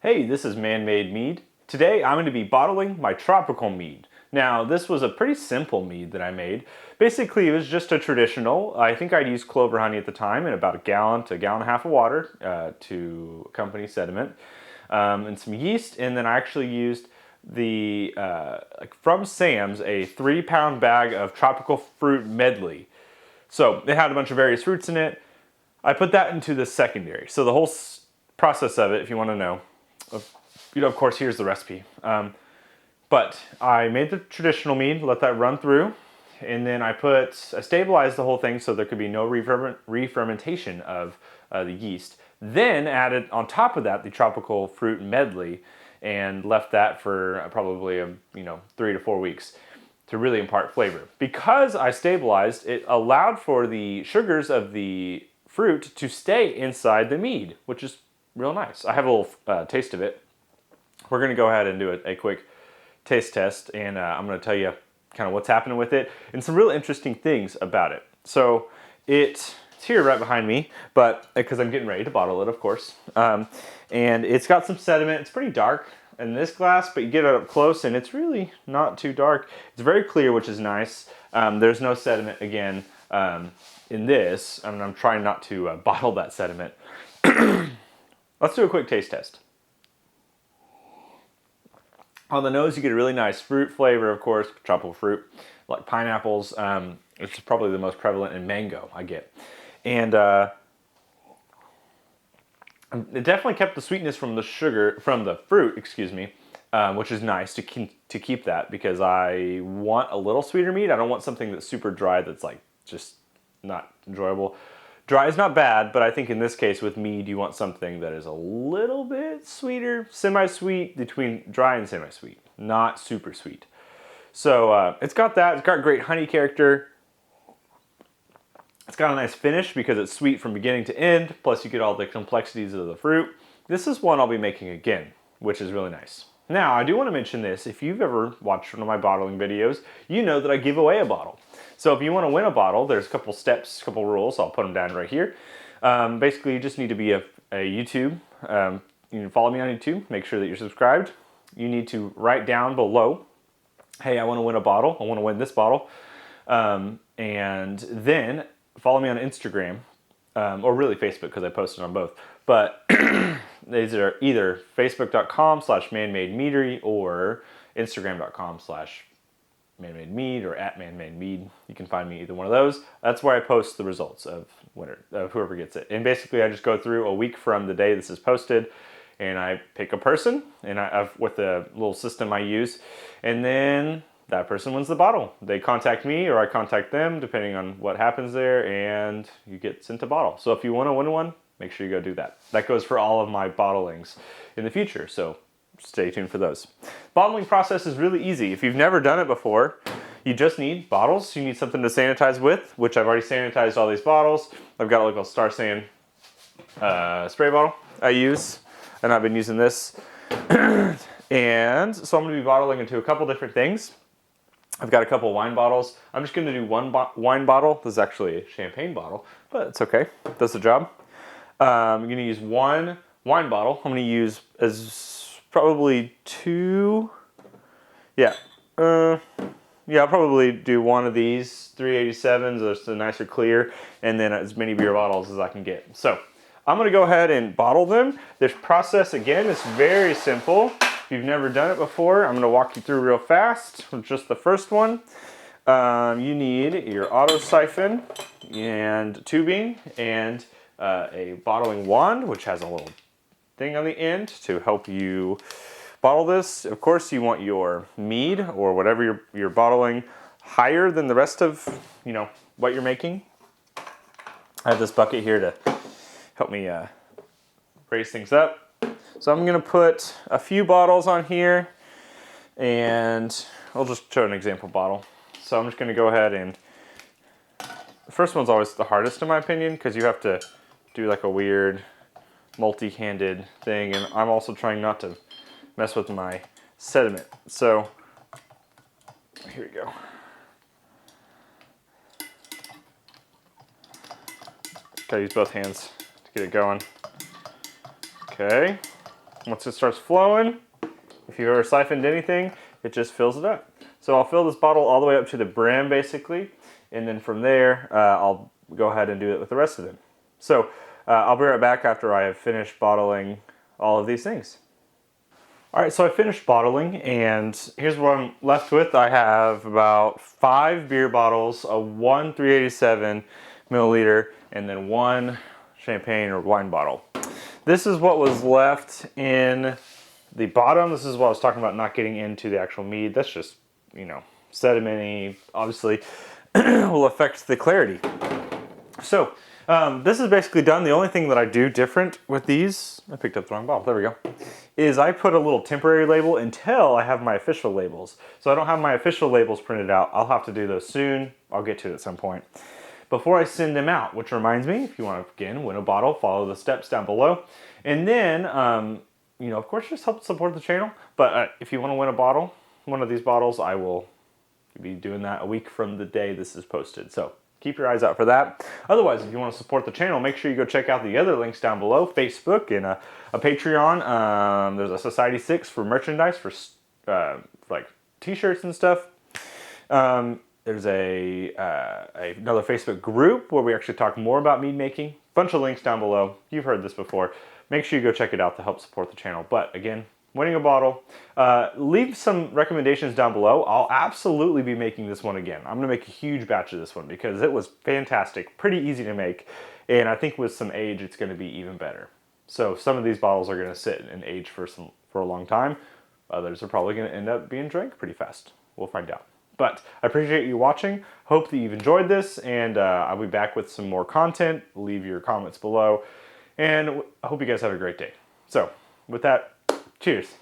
Hey, this is Man-Made Mead. Today I'm going to be bottling my Tropical Mead. Now, this was a pretty simple mead that I made. Basically, it was just a traditional. I think I'd used clover honey at the time and about a gallon to a gallon and a half of water to accompany sediment, and some yeast. And then I actually used the from Sam's a 3-pound bag of tropical fruit medley. So it had a bunch of various fruits in it. I put that into the secondary. So the whole process of it, if you want to know, of course, here's the recipe. But I made the traditional mead, let that run through, and then I stabilized the whole thing so there could be no re-fermentation of the yeast. Then added on top of that the tropical fruit medley and left that for probably 3 to 4 weeks to really impart flavor. Because I stabilized, it allowed for the sugars of the fruit to stay inside the mead, which is real nice. I have a little taste of it. We're going to go ahead and do a quick taste test, and I'm going to tell you kind of what's happening with it and some real interesting things about it. So it's here right behind me, but because I'm getting ready to bottle it, of course. And it's got some sediment. It's pretty dark in this glass, but you get it up close and it's really not too dark. It's very clear, which is nice. There's no sediment again in this. I mean, I'm trying not to bottle that sediment. Let's do a quick taste test. On the nose, you get a really nice fruit flavor, of course, tropical fruit, like pineapples. It's probably the most prevalent in mango I get. And it definitely kept the sweetness from the fruit, which is nice to keep that, because I want a little sweeter mead. I don't want something that's super dry that's like just not enjoyable. Dry is not bad, but I think in this case with mead, you want something that is a little bit sweeter, semi-sweet, between dry and semi-sweet, not super sweet. So it's got that. It's got great honey character. It's got a nice finish because it's sweet from beginning to end, plus you get all the complexities of the fruit. This is one I'll be making again, which is really nice. Now, I do want to mention this. If you've ever watched one of my bottling videos, you know that I give away a bottle. So if you want to win a bottle, there's a couple steps, a couple rules. I'll put them down right here. Basically, you just need to be a YouTube. You can follow me on YouTube. Make sure that you're subscribed. You need to write down below, hey, I want to win a bottle. I want to win this bottle. And then follow me on Instagram, or really Facebook, because I posted on both. But these are either facebook.com/manmademeadery or instagram.com/manmademead or @manmademead. You can find me either one of those. That's where I post the results of whoever gets it. And basically, I just go through a week from the day this is posted, and I pick a person, and with a little system I use, and then that person wins the bottle. They contact me or I contact them, depending on what happens there, and you get sent a bottle. So if you want to win one, make sure you go do that. That goes for all of my bottlings in the future, so stay tuned for those. Bottling process is really easy. If you've never done it before, you just need bottles. You need something to sanitize with, which I've already sanitized all these bottles. I've got like a Star San spray bottle I use, and I've been using this. And so I'm going to be bottling into a couple different things. I've got a couple wine bottles. I'm just going to do one wine bottle. This is actually a champagne bottle, but it's okay. It does the job. I'm going to use one wine bottle. I'm going to use probably 2. Yeah. I'll probably do one of these 387s, just a nicer clear, and then as many beer bottles as I can get. So I'm going to go ahead and bottle them. This process, again, is very simple. If you've never done it before, I'm going to walk you through real fast. Just the first one. You need your auto siphon and tubing and a bottling wand, which has a little thing on the end to help you bottle this. Of course, you want your mead or whatever you're bottling higher than the rest of what you're making. I have this bucket here to help me raise things up. So I'm going to put a few bottles on here, and I'll just show an example bottle. So I'm just going to go ahead and, the first one's always the hardest in my opinion, because you have to do like a weird multi-handed thing, and I'm also trying not to mess with my sediment. So here we go. Gotta use both hands to get it going. Okay. Once it starts flowing, if you've ever siphoned anything, it just fills it up. So I'll fill this bottle all the way up to the brim basically, and then from there I'll go ahead and do it with the rest of them. So I'll be right back after I have finished bottling all of these things. Alright, so I finished bottling, and here's what I'm left with. I have about 5 beer bottles, one 387 milliliter, and then 1 champagne or wine bottle. This is what was left in the bottom. This is what I was talking about, not getting into the actual mead. That's just, you know, sedimenty, obviously will affect the clarity. So this is basically done. The only thing that I do different with these, I picked up the wrong bottle, there we go, is I put a little temporary label until I have my official labels. So I don't have my official labels printed out. I'll have to do those soon. I'll get to it at some point. Before I send them out, which reminds me, if you want to, again, win a bottle, follow the steps down below. And then, you know, of course, just help support the channel. But if you want to win a bottle, one of these bottles, I will be doing that a week from the day this is posted. So keep your eyes out for that. Otherwise, if you want to support the channel, make sure you go check out the other links down below, Facebook and a Patreon. There's a Society 6 for merchandise, for like t-shirts and stuff. There's another Facebook group where we actually talk more about mead making. Bunch of links down below. You've heard this before. Make sure you go check it out to help support the channel. But again, winning a bottle. Leave some recommendations down below. I'll absolutely be making this one again. I'm going to make a huge batch of this one because it was fantastic, pretty easy to make, and I think with some age it's going to be even better. So some of these bottles are going to sit and age for a long time. Others are probably going to end up being drank pretty fast. We'll find out. But I appreciate you watching. Hope that you've enjoyed this, and I'll be back with some more content. Leave your comments below, and I hope you guys have a great day. So with that, cheers.